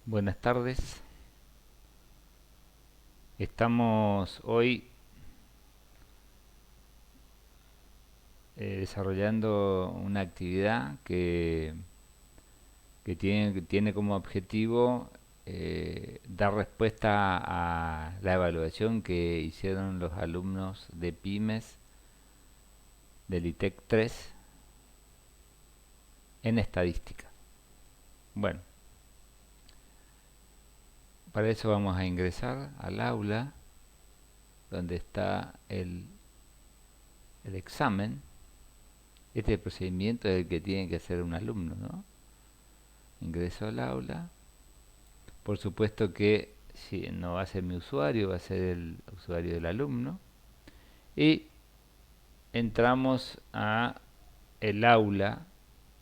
Buenas tardes. Estamos hoy desarrollando una actividad que tiene como objetivo dar respuesta a la evaluación que hicieron los alumnos de Pymes del ITEC 3 en estadística. Bueno, para eso vamos a ingresar al aula donde está el examen. Este procedimiento es el que tiene que hacer un alumno, ¿no? Ingreso al aula. Por supuesto que si no va a ser mi usuario, va a ser el usuario del alumno. Y entramos a el aula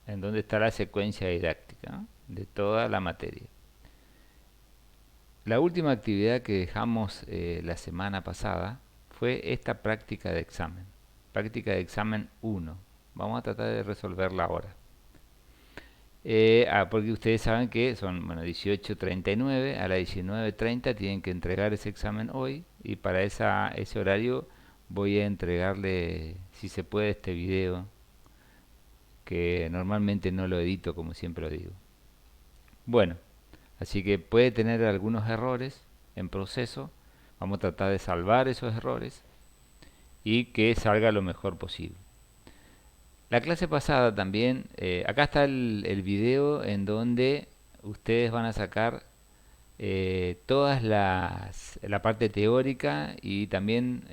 en donde está la secuencia didáctica, ¿no?, de toda la materia. La última actividad que dejamos la semana pasada fue esta práctica de examen 1. Vamos a tratar de resolverla ahora. Porque ustedes saben que son 18:39, a las 19:30 tienen que entregar ese examen hoy, y para ese horario voy a entregarle, si se puede, este video, que normalmente no lo edito como siempre lo digo. Bueno, así que puede tener algunos errores en proceso. Vamos a tratar de salvar esos errores y que salga lo mejor posible. La clase pasada también, acá está el video en donde ustedes van a sacar la parte teórica y también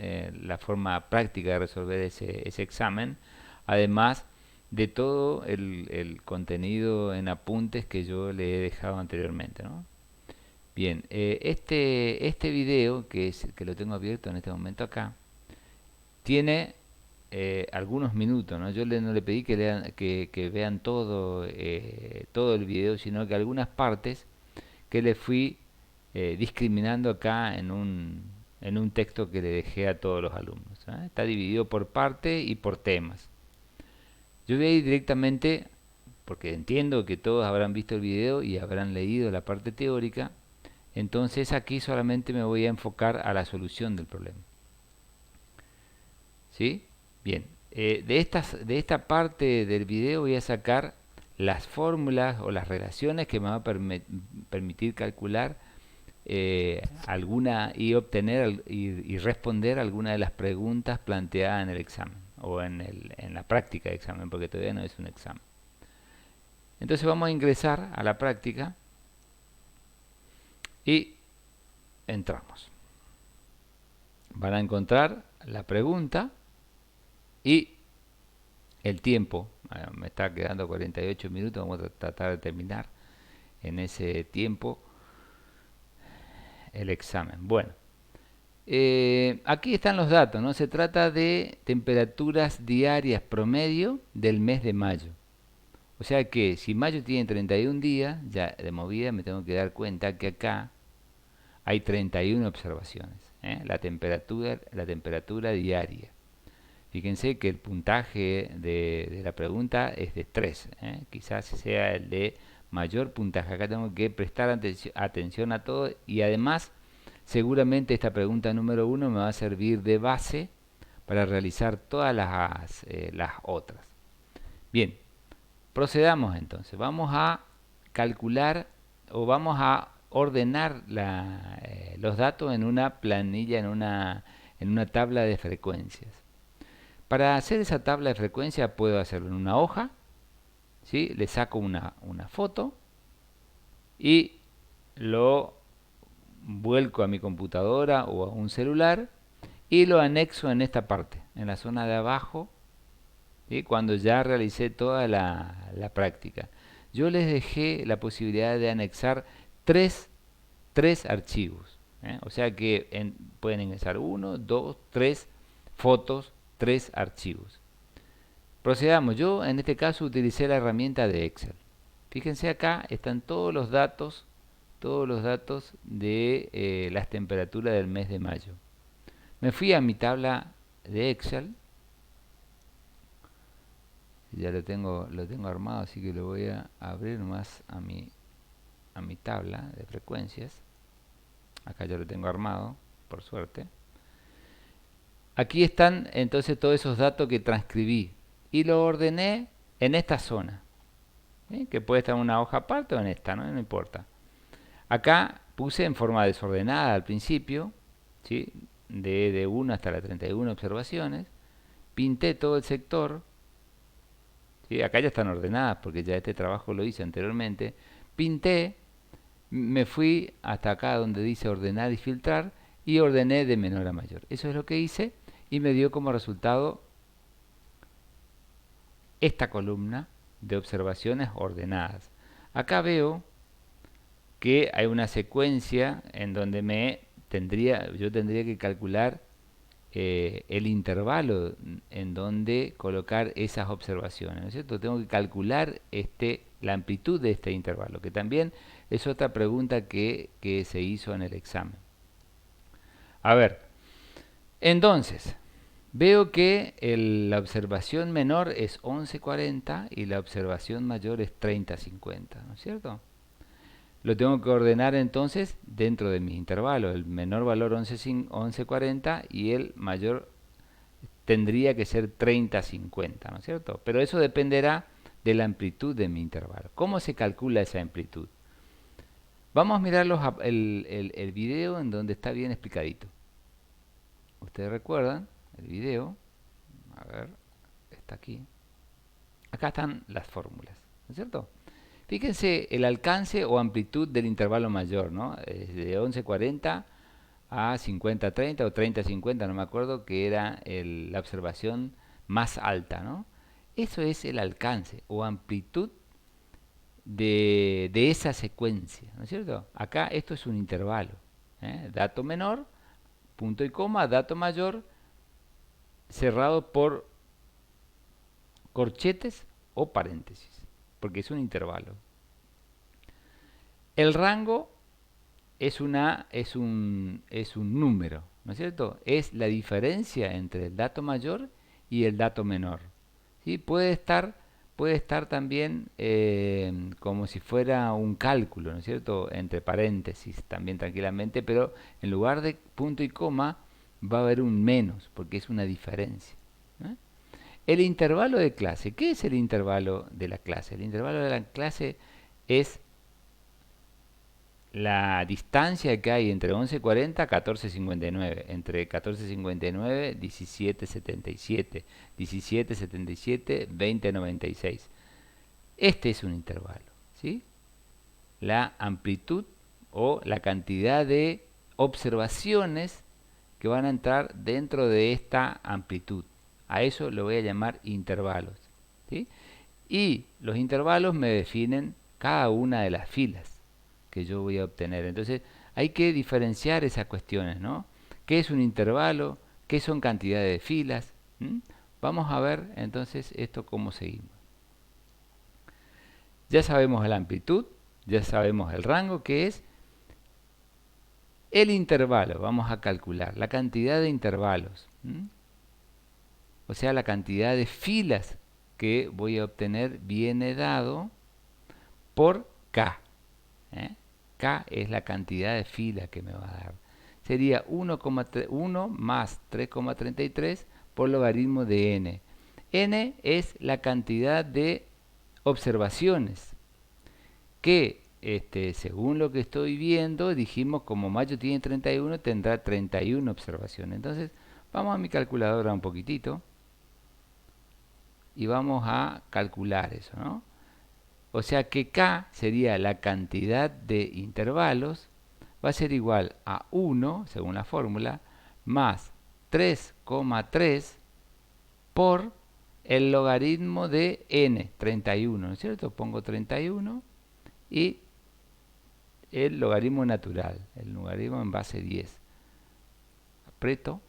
la forma práctica de resolver ese examen, además de todo el contenido en apuntes que yo le he dejado anteriormente, ¿no? Bien, este video, que lo tengo abierto en este momento acá, tiene algunos minutos, ¿no? No le pedí que vean todo el video, sino que algunas partes que le fui discriminando acá en un texto que le dejé a todos los alumnos, ¿eh? Está dividido por parte y por temas. Yo voy a ir directamente, porque entiendo que todos habrán visto el video y habrán leído la parte teórica, entonces aquí solamente me voy a enfocar a la solución del problema. ¿Sí? Bien, de esta parte del video voy a sacar las fórmulas o las relaciones que me va a permitir calcular alguna y obtener y responder alguna de las preguntas planteadas en el examen o en la práctica de examen, porque todavía no es un examen. Entonces vamos a ingresar a la práctica y entramos. Van a encontrar la pregunta y el tiempo. Me está quedando 48 minutos, vamos a tratar de terminar en ese tiempo el examen. Bueno, aquí están los datos, ¿no? Se trata de temperaturas diarias promedio del mes de mayo. O sea que si mayo tiene 31 días, ya de movida me tengo que dar cuenta que acá hay 31 observaciones, ¿eh? La temperatura diaria. Fíjense que el puntaje de la pregunta es de 3, ¿eh? Quizás sea el de mayor puntaje. Acá tengo que prestar atención a todo, y además seguramente esta pregunta número 1 me va a servir de base para realizar todas las otras. Bien, procedamos entonces. Vamos a calcular o vamos a ordenar los datos en una planilla, en una tabla de frecuencias. Para hacer esa tabla de frecuencia puedo hacerlo en una hoja, ¿sí? Le saco una foto y lo vuelco a mi computadora o a un celular y lo anexo en esta parte, en la zona de abajo, ¿sí?, cuando ya realicé toda la práctica. Yo les dejé la posibilidad de anexar tres, tres archivos, ¿eh? O sea que pueden ingresar uno, dos, tres fotos, tres archivos. Procedamos. Yo en este caso utilicé la herramienta de Excel. Fíjense, acá están todos los datos de las temperaturas del mes de mayo. Me fui a mi tabla de Excel. Ya lo tengo armado, así que lo voy a abrir más a mi a mi tabla de frecuencias. Acá ya lo tengo armado, por suerte. Aquí están entonces todos esos datos que transcribí y lo ordené en esta zona, ¿sí? Que puede estar en una hoja aparte o en esta, ¿no? No importa. Acá puse en forma desordenada al principio, ¿sí? De 1 hasta las 31 observaciones. Pinté todo el sector, ¿sí? Acá ya están ordenadas porque ya este trabajo lo hice anteriormente. Pinté, me fui hasta acá donde dice ordenar y filtrar y ordené de menor a mayor. Eso es lo que hice y me dio como resultado esta columna de observaciones ordenadas. Acá veo que hay una secuencia en donde yo tendría que calcular el intervalo en donde colocar esas observaciones, ¿no es cierto? Tengo que calcular la amplitud de este intervalo, que también es otra pregunta que se hizo en el examen. A ver, entonces, veo que la observación menor es 11,40 y la observación mayor es 30,50, ¿no es cierto? Lo tengo que ordenar entonces dentro de mis intervalos. El menor valor 11,40 y el mayor tendría que ser 30,50, ¿no es cierto? Pero eso dependerá de la amplitud de mi intervalo. ¿Cómo se calcula esa amplitud? Vamos a mirar el video en donde está bien explicadito. Ustedes recuerdan el video. A ver, está aquí. Acá están las fórmulas, ¿no es cierto? Fíjense el alcance o amplitud del intervalo mayor, ¿no? De 11,40 a 50,30 o 30,50, no me acuerdo, que era la observación más alta, ¿no? Eso es el alcance o amplitud de esa secuencia, ¿no es cierto? Acá esto es un intervalo, ¿eh? Dato menor, punto y coma, dato mayor, cerrado por corchetes o paréntesis, porque es un intervalo. El rango es un número, ¿no es cierto? Es la diferencia entre el dato mayor y el dato menor. ¿Sí? Puede estar también como si fuera un cálculo, ¿no es cierto? Entre paréntesis también tranquilamente, pero en lugar de punto y coma va a haber un menos, porque es una diferencia, ¿eh? El intervalo de clase. ¿Qué es el intervalo de la clase? El intervalo de la clase es la distancia que hay entre 11,40 y 14,59, entre 14,59 y 17,77, 17,77, 20,96. Este es un intervalo, ¿sí? La amplitud o la cantidad de observaciones que van a entrar dentro de esta amplitud. A eso lo voy a llamar intervalos, ¿sí? Y los intervalos me definen cada una de las filas que yo voy a obtener. Entonces hay que diferenciar esas cuestiones, ¿no? ¿Qué es un intervalo? ¿Qué son cantidades de filas? Vamos a ver entonces esto cómo seguimos. Ya sabemos la amplitud, ya sabemos el rango que es. El intervalo, vamos a calcular la cantidad de intervalos, o sea, la cantidad de filas que voy a obtener viene dado por K, ¿eh? K es la cantidad de filas que me va a dar. Sería 1 más 3,33 por logaritmo de n. N es la cantidad de observaciones que, según lo que estoy viendo, dijimos como mayo tiene 31, tendrá 31 observaciones. Entonces, vamos a mi calculadora un poquitito y vamos a calcular eso, ¿no? O sea que K sería la cantidad de intervalos, va a ser igual a 1, según la fórmula, más 3,3 por el logaritmo de n, 31, ¿no es cierto? Pongo 31 y el logaritmo natural, el logaritmo en base 10. Aprieto,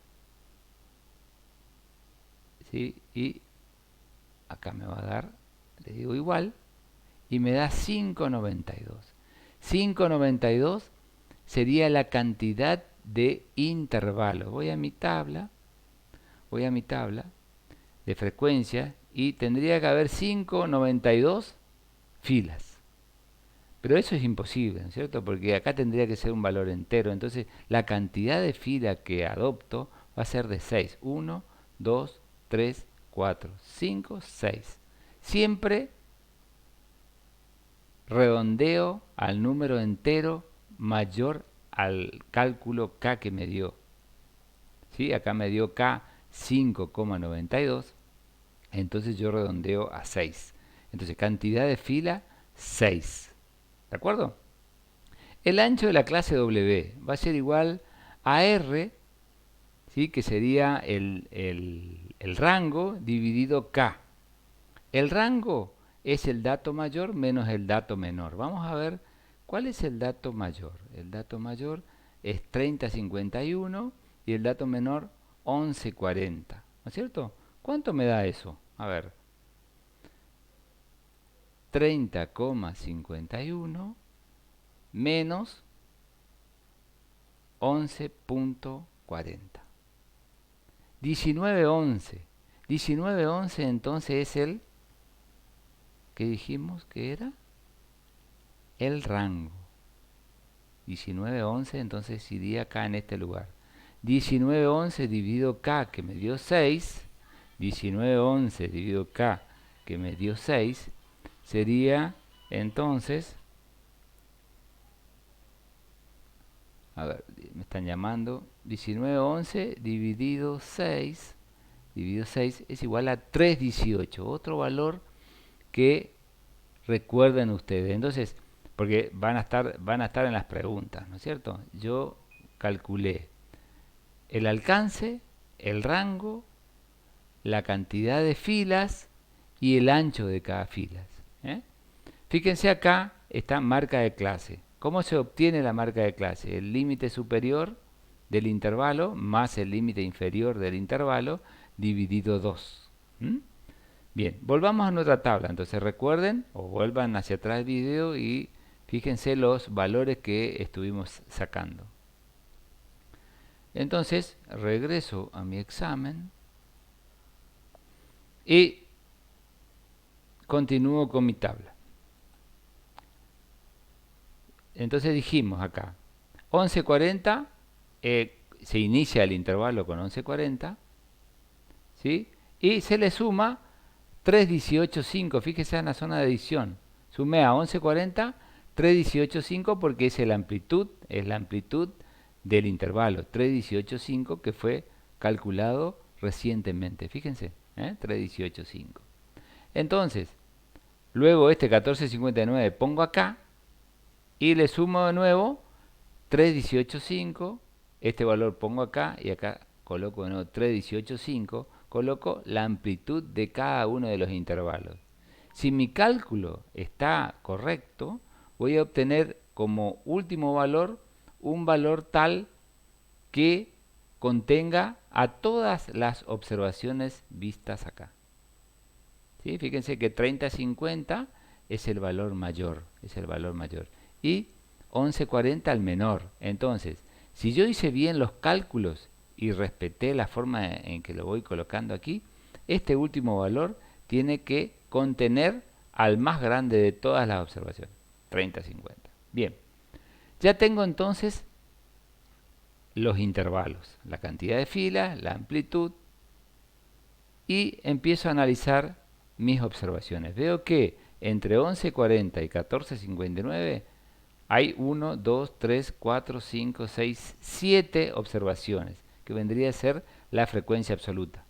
¿sí? Y acá me va a dar, le digo igual, y me da 5,92. 5,92 sería la cantidad de intervalos. Voy a mi tabla de frecuencia y tendría que haber 5,92 filas. Pero eso es imposible, ¿no es cierto? Porque acá tendría que ser un valor entero. Entonces, la cantidad de filas que adopto va a ser de 6. 1, 2, 3, 4, 5, 6. Siempre redondeo al número entero mayor al cálculo K que me dio. ¿Sí? Acá me dio K 5,92. Entonces yo redondeo a 6. Entonces, cantidad de fila 6. ¿De acuerdo? El ancho de la clase W va a ser igual a R, ¿sí? Que sería el rango dividido K. El rango es el dato mayor menos el dato menor. Vamos a ver cuál es el dato mayor. El dato mayor es 30,51 y el dato menor 11,40. ¿No es cierto? ¿Cuánto me da eso? A ver. 30,51 menos 11,40. 19,11. 19,11 entonces es el que dijimos que era el rango. 19,11 entonces iría acá en este lugar. 19,11 dividido K que me dio 6. 19,11 dividido K que me dio 6 sería entonces, a ver, me están llamando, 19,11 dividido 6 es igual a 3,18, otro valor que recuerden ustedes. Entonces, porque van a estar en las preguntas, ¿no es cierto? Yo calculé el alcance, el rango, la cantidad de filas y el ancho de cada fila. Fíjense acá está marca de clase. ¿Cómo se obtiene la marca de clase? El límite superior del intervalo más el límite inferior del intervalo dividido 2. Bien, volvamos a nuestra tabla. Entonces recuerden o vuelvan hacia atrás del video y fíjense los valores que estuvimos sacando. Entonces regreso a mi examen y continúo con mi tabla. Entonces dijimos acá 11,40, se inicia el intervalo con 11,40, ¿sí? Y se le suma 3,18,5, fíjese en la zona de adición. Sumé a 11,40, 3,18,5 porque es la amplitud del intervalo, 3,18,5 que fue calculado recientemente, fíjense, 3,18,5. Entonces, luego este 14,59 pongo acá y le sumo de nuevo 3,18,5, este valor pongo acá y acá coloco de nuevo 3,18,5, coloco la amplitud de cada uno de los intervalos. Si mi cálculo está correcto, voy a obtener como último valor un valor tal que contenga a todas las observaciones vistas acá. ¿Sí? Fíjense que 30,50 es el valor mayor, y 11,40 el menor. Entonces, si yo hice bien los cálculos y respeté la forma en que lo voy colocando aquí, este último valor tiene que contener al más grande de todas las observaciones, 30,50. Bien, ya tengo entonces los intervalos, la cantidad de filas, la amplitud, y empiezo a analizar mis observaciones. Veo que entre 11,40 y 14,59 hay 1, 2, 3, 4, 5, 6, 7 observaciones, que vendría a ser la frecuencia absoluta.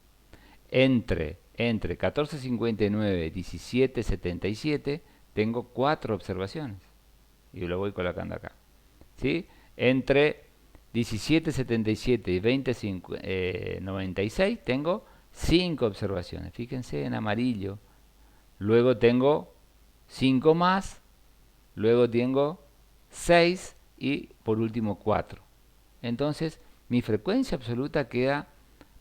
Entre 14,59 y 17,77 tengo 4 observaciones. Y lo voy colocando acá. ¿Sí? Entre 17,77 y 20,96 tengo 5 observaciones. Fíjense en amarillo. Luego tengo 5 más. Luego tengo 6 y por último 4. Entonces mi frecuencia absoluta queda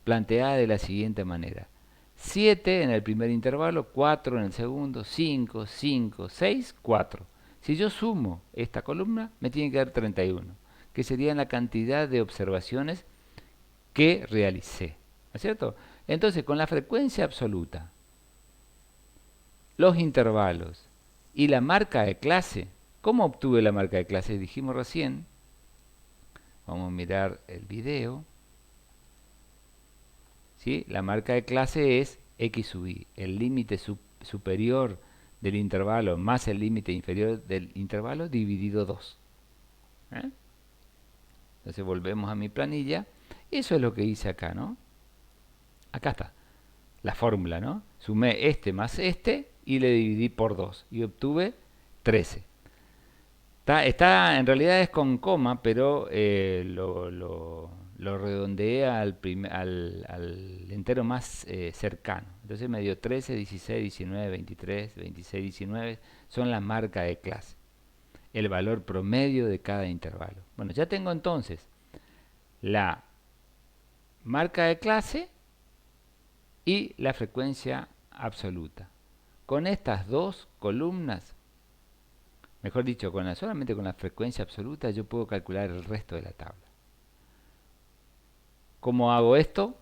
planteada de la siguiente manera: 7 en el primer intervalo, 4 en el segundo, 5, 5, 6, 4. Si yo sumo esta columna me tiene que dar 31, que sería la cantidad de observaciones que realicé, ¿no es cierto? Entonces con la frecuencia absoluta, los intervalos y la marca de clase, ¿Cómo obtuve la marca de clase? Dijimos recién, vamos a mirar el video, ¿sí? La marca de clase es x sub i, el límite superior del intervalo más el límite inferior del intervalo dividido 2. ¿Eh? Entonces volvemos a mi planilla. Eso es lo que hice acá, ¿no? Acá está la fórmula, ¿no? Sumé este más este y le dividí por 2 y obtuve 13. En realidad es con coma, pero lo redondeé al entero más cercano. Entonces me dio 13, 16, 19, 23, 26, 19. Son las marcas de clase. El valor promedio de cada intervalo. Bueno, ya tengo entonces la marca de clase y la frecuencia absoluta. Con estas dos columnas, mejor dicho, solamente con la frecuencia absoluta, yo puedo calcular el resto de la tabla. ¿Cómo hago esto?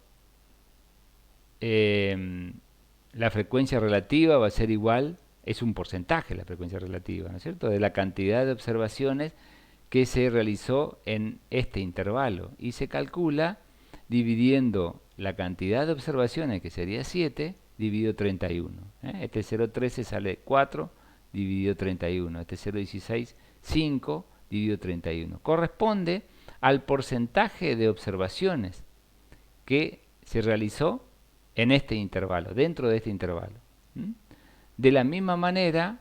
La frecuencia relativa va a ser igual, es un porcentaje la frecuencia relativa, ¿no es cierto?, de la cantidad de observaciones que se realizó en este intervalo y se calcula dividiendo la cantidad de observaciones, que sería 7, dividido 31. Este 0,13 sale 4 dividido 31, este 0,16 5 dividido 31. Corresponde al porcentaje de observaciones que se realizó en este intervalo, dentro de este intervalo. De la misma manera,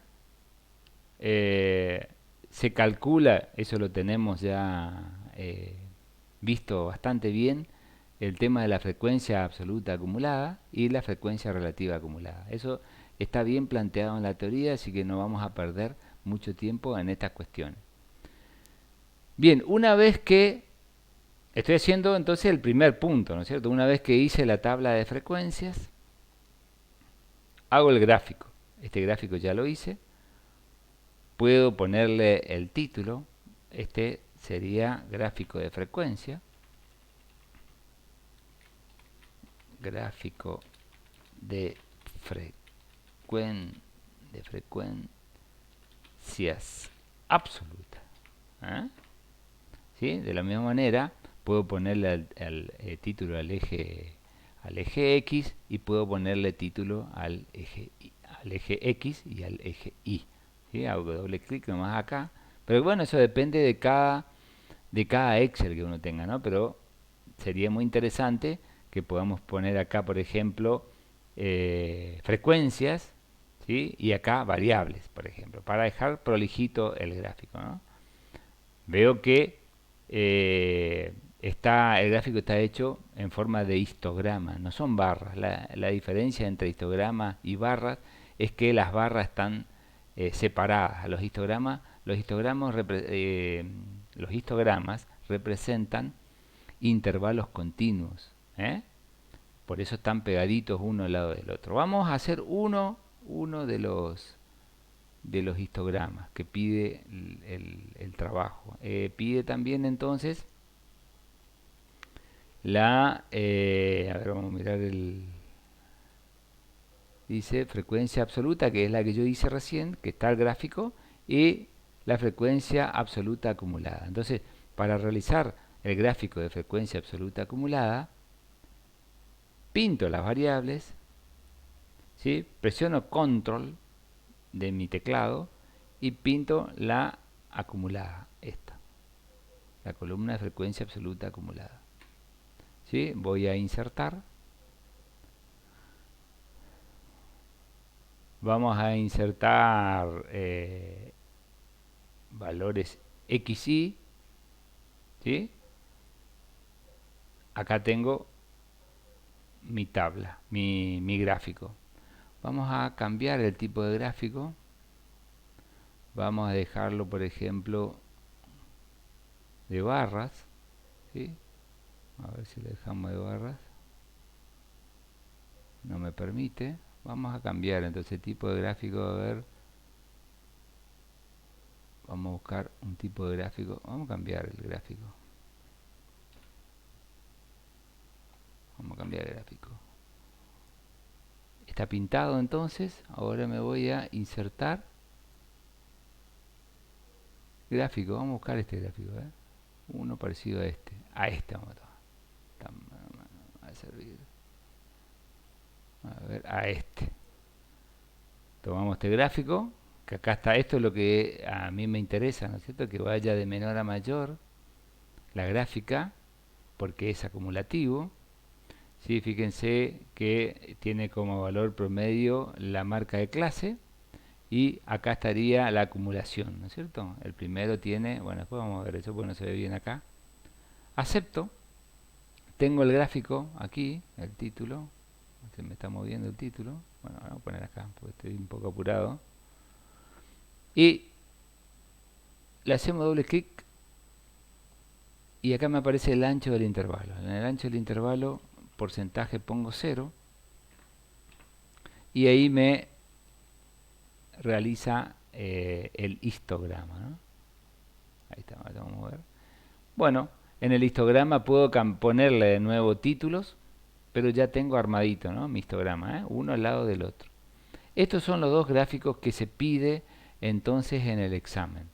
se calcula, eso lo tenemos ya visto bastante bien, el tema de la frecuencia absoluta acumulada y la frecuencia relativa acumulada. Eso está bien planteado en la teoría, así que no vamos a perder mucho tiempo en estas cuestiones. Bien, una vez que estoy haciendo entonces el primer punto, ¿no es cierto? Una vez que hice la tabla de frecuencias, hago el gráfico. Este gráfico ya lo hice. Puedo ponerle el título. Este sería gráfico de frecuencia. Gráfico de frecuencias absolutas. ¿Sí? De la misma manera, puedo ponerle el título al eje X y puedo ponerle título al eje X y al eje Y. ¿Sí? Hago doble clic nomás acá. Pero bueno, eso depende de cada Excel que uno tenga, ¿no? Pero sería muy interesante que podamos poner acá, por ejemplo, frecuencias, ¿sí? Y acá variables, por ejemplo, para dejar prolijito el gráfico, ¿no? Veo que el gráfico está hecho en forma de histograma, no son barras. La diferencia entre histograma y barras es que las barras están separadas. Los histogramas representan intervalos continuos, por eso están pegaditos uno al lado del otro. Vamos a hacer uno de los histogramas que pide el trabajo. Pide también entonces a ver, vamos a mirar dice frecuencia absoluta, que es la que yo hice recién, que está el gráfico, y la frecuencia absoluta acumulada. Entonces, para realizar el gráfico de frecuencia absoluta acumulada, pinto las variables, ¿sí? Presiono control de mi teclado y pinto la acumulada, esta, la columna de frecuencia absoluta acumulada. ¿Sí? Voy a insertar. Vamos a insertar valores XY. ¿Sí? Acá tengo mi tabla, mi gráfico. Vamos a cambiar el tipo de gráfico. Vamos a dejarlo, por ejemplo, de barras. ¿Sí? A ver si lo dejamos de barras. No me permite. Vamos a cambiar entonces el tipo de gráfico. A ver. Vamos a buscar un tipo de gráfico. Vamos a cambiar el gráfico. Vamos a cambiar el gráfico. Está pintado entonces. Ahora me voy a insertar. gráfico, vamos a buscar este gráfico, uno parecido a este vamos a tomar. Va a servir. A ver, a este. Tomamos este gráfico, que acá está, esto es lo que a mí me interesa, ¿no es cierto? Que vaya de menor a mayor la gráfica, porque es acumulativo. ¿Sí? Fíjense que tiene como valor promedio la marca de clase y acá estaría la acumulación, ¿no es cierto? El primero tiene, bueno, después vamos a ver eso porque no se ve bien acá. Acepto, tengo el gráfico aquí, el título, se me está moviendo el título, bueno, vamos a poner acá porque estoy un poco apurado. Y le hacemos doble clic y acá me aparece el ancho del intervalo. En el ancho del intervalo, porcentaje pongo 0 y ahí me realiza el histograma, ¿no? Ahí está, vamos a ver. Bueno, en el histograma puedo ponerle de nuevo títulos, pero ya tengo armadito, ¿no? Mi histograma, uno al lado del otro. Estos son los dos gráficos que se pide entonces en el examen.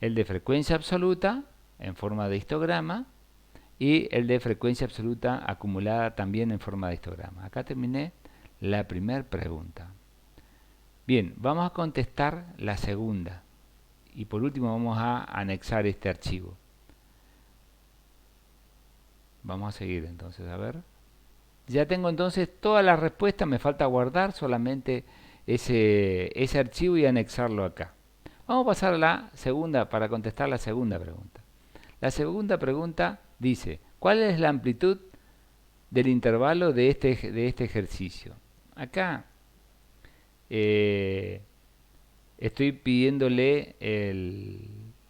El de frecuencia absoluta en forma de histograma y el de frecuencia absoluta acumulada también en forma de histograma. Acá terminé la primera pregunta. Bien, vamos a contestar la segunda y por último vamos a anexar este archivo. Vamos a seguir entonces, a ver. Ya tengo entonces todas las respuestas, me falta guardar solamente ese archivo y anexarlo acá. Vamos a pasar a la segunda para contestar la segunda pregunta. La segunda pregunta dice, ¿cuál es la amplitud del intervalo de este ejercicio? Acá estoy pidiéndole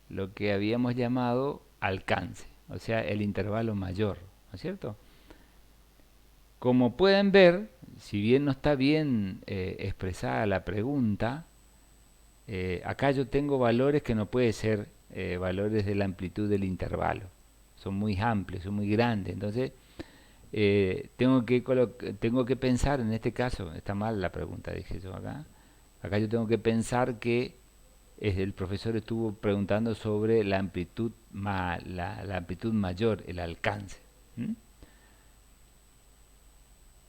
lo que habíamos llamado alcance, o sea, el intervalo mayor, ¿no es cierto? Como pueden ver, si bien no está bien expresada la pregunta, acá yo tengo valores que no pueden ser valores de la amplitud del intervalo. Son muy amplios, son muy grandes. Entonces, tengo que pensar, en este caso, está mal la pregunta, dije yo acá. Acá yo tengo que pensar que el profesor estuvo preguntando sobre la amplitud, la amplitud mayor, el alcance.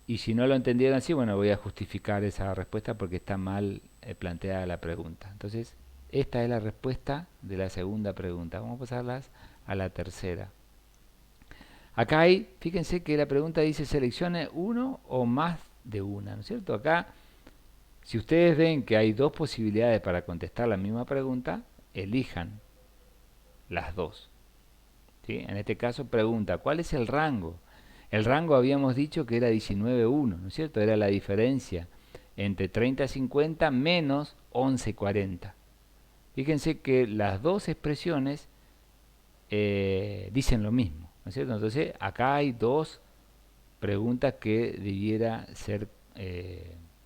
Y si no lo entendieron así, bueno, voy a justificar esa respuesta porque está mal planteada la pregunta. Entonces, esta es la respuesta de la segunda pregunta. Vamos a pasarlas a la tercera. Acá hay, fíjense que la pregunta dice seleccione uno o más de una, ¿no es cierto? Acá, si ustedes ven que hay dos posibilidades para contestar la misma pregunta, elijan las dos. ¿Sí? En este caso pregunta, ¿cuál es el rango? El rango habíamos dicho que era 19,1, ¿no es cierto? Era la diferencia entre 30,50 menos 11,40. Fíjense que las dos expresiones dicen lo mismo, ¿no es cierto? Entonces, acá hay dos preguntas que debiera ser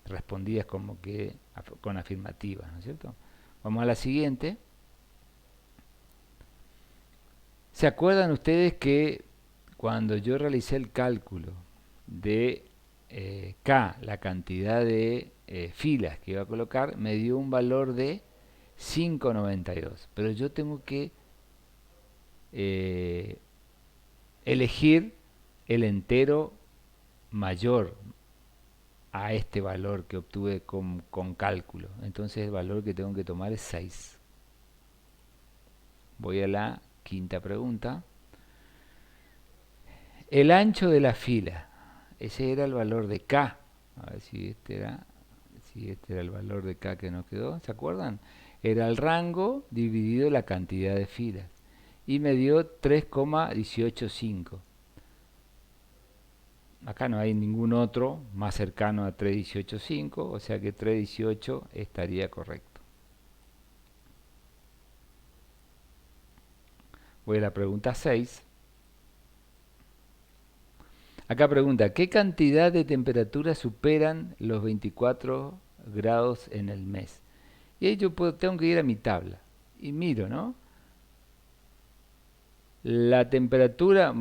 respondidas como que con afirmativas, ¿no es cierto? Vamos a la siguiente. ¿Se acuerdan ustedes que cuando yo realicé el cálculo de K, la cantidad de filas que iba a colocar, me dio un valor de 5,92? Pero yo tengo que elegir el entero mayor a este valor que obtuve con cálculo. Entonces el valor que tengo que tomar es 6. Voy a la quinta pregunta. El ancho de la fila, ese era el valor de K. A ver si este era el valor de K que nos quedó, ¿se acuerdan? Era el rango dividido la cantidad de filas. Y me dio 3,185. Acá no hay ningún otro más cercano a 3,185, o sea que 3,18 estaría correcto. Voy a la pregunta 6. Acá pregunta, ¿qué cantidad de temperatura superan los 24 grados en el mes? Y ahí yo tengo que ir a mi tabla y miro, ¿no? La temperaturas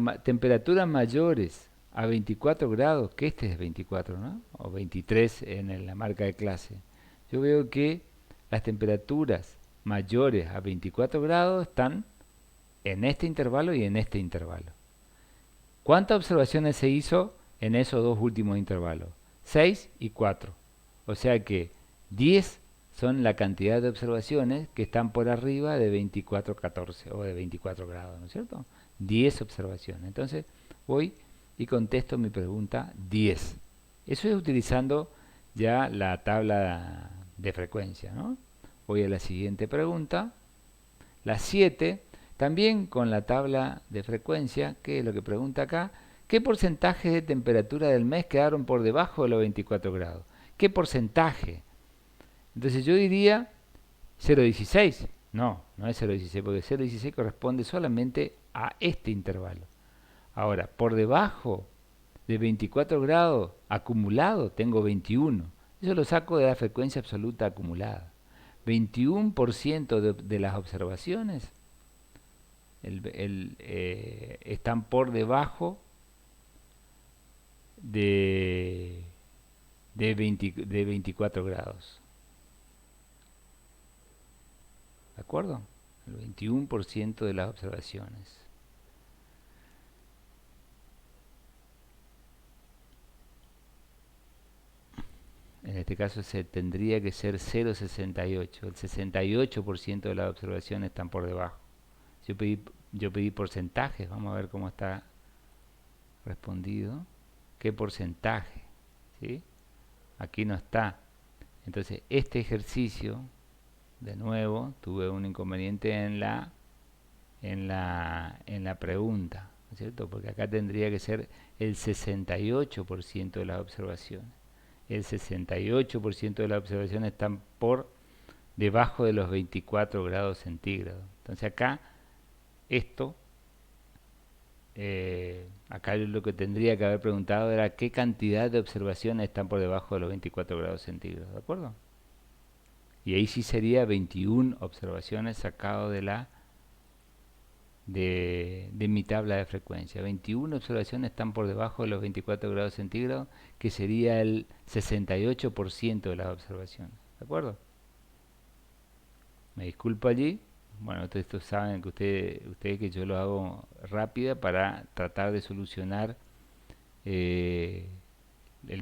mayores a 24 grados, que este es 24, ¿no? O 23 en la marca de clase. Yo veo que las temperaturas mayores a 24 grados están en este intervalo y en este intervalo. ¿Cuántas observaciones se hizo en esos dos últimos intervalos? 6 y 4. O sea que 10 son la cantidad de observaciones que están por arriba de 24,14 o de 24 grados, ¿no es cierto? 10 observaciones. Entonces voy y contesto mi pregunta 10. Eso es utilizando ya la tabla de frecuencia, ¿no? Voy a la siguiente pregunta. La 7, también con la tabla de frecuencia, que es lo que pregunta acá. ¿Qué porcentaje de temperatura del mes quedaron por debajo de los 24 grados? ¿Qué porcentaje? Entonces yo diría 0,16. No, no es 0,16, porque 0,16 corresponde solamente a este intervalo. Ahora, por debajo de 24 grados acumulado tengo 21. Eso lo saco de la frecuencia absoluta acumulada. 21% de las observaciones están por debajo de 24 grados. ¿De acuerdo? El 21% de las observaciones. En este caso se tendría que ser 0,68. El 68% de las observaciones están por debajo. Yo pedí porcentajes. Vamos a ver cómo está respondido. ¿Qué porcentaje? ¿Sí? Aquí no está. Entonces este ejercicio, de nuevo, tuve un inconveniente en la pregunta, ¿no es cierto? Porque acá tendría que ser el 68% de las observaciones. El 68% de las observaciones están por debajo de los 24 grados centígrados. Entonces acá esto, acá lo que tendría que haber preguntado era qué cantidad de observaciones están por debajo de los 24 grados centígrados, ¿de acuerdo? Y ahí sí sería 21 observaciones sacado de mi tabla de frecuencia. 21 observaciones están por debajo de los 24 grados centígrados, que sería el 68% de las observaciones, ¿de acuerdo? Me disculpo allí. Bueno, ustedes saben que ustedes que yo lo hago rápida para tratar de solucionar el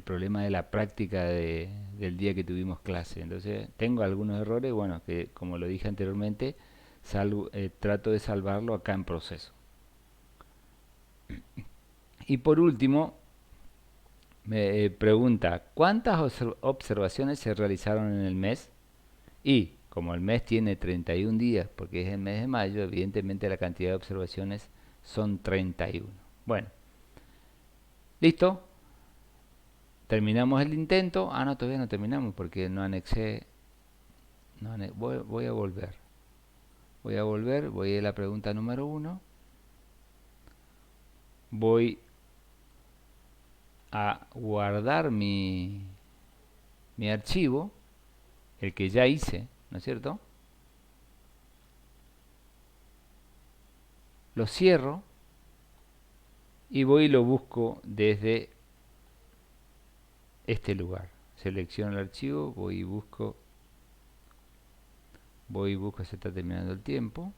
problema de la práctica del día que tuvimos clase. Entonces tengo algunos errores, bueno, que como lo dije anteriormente, trato de salvarlo acá en proceso. Y por último, me pregunta, ¿cuántas observaciones se realizaron en el mes? Y como el mes tiene 31 días, porque es el mes de mayo, evidentemente la cantidad de observaciones son 31. Bueno, listo. Terminamos el intento. Ah, no, todavía no terminamos porque no anexé. Voy a volver. Voy a la pregunta número 1. Voy a guardar mi archivo, el que ya hice, ¿no es cierto? Lo cierro y voy y lo busco desde este lugar. Selecciono el archivo, voy y busco, se está terminando el tiempo.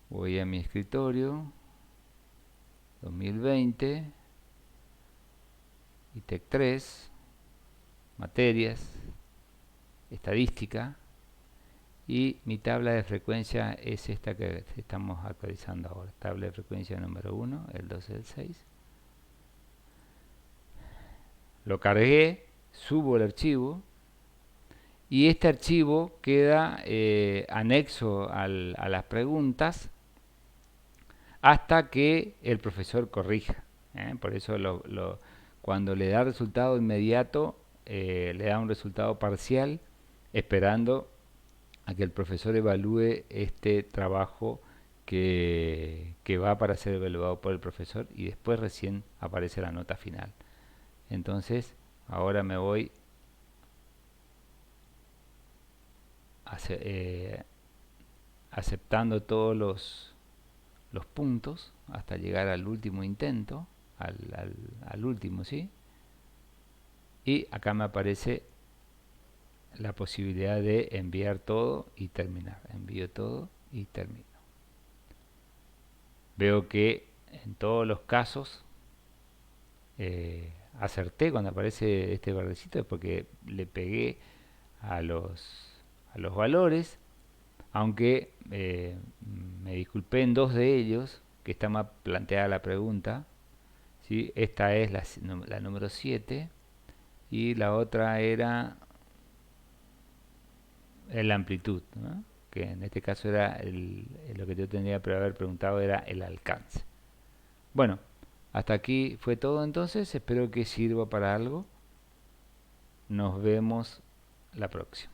Voy a mi escritorio, 2020, ITEC 3, materias, estadística, y mi tabla de frecuencia es esta que estamos actualizando ahora. Tabla de frecuencia número 1, el 12 del 6. Lo cargué, subo el archivo y este archivo queda anexo a las preguntas hasta que el profesor corrija. Por eso cuando le da resultado inmediato, le da un resultado parcial, esperando a que el profesor evalúe este trabajo que va para ser evaluado por el profesor, y después recién aparece la nota final. Entonces, ahora me voy aceptando todos los puntos hasta llegar al último intento, al último, ¿sí? Y acá me aparece la posibilidad de enviar todo y terminar. Envío todo y termino. Veo que en todos los casos acerté cuando aparece este verdecito, es porque le pegué a los valores, aunque me disculpé en dos de ellos, que está mal planteada la pregunta. ¿Sí? Esta es la número 7 y la otra era la amplitud, ¿no? Que en este caso era lo que yo tendría que haber preguntado era el alcance. Bueno, hasta aquí fue todo entonces, espero que sirva para algo. Nos vemos la próxima.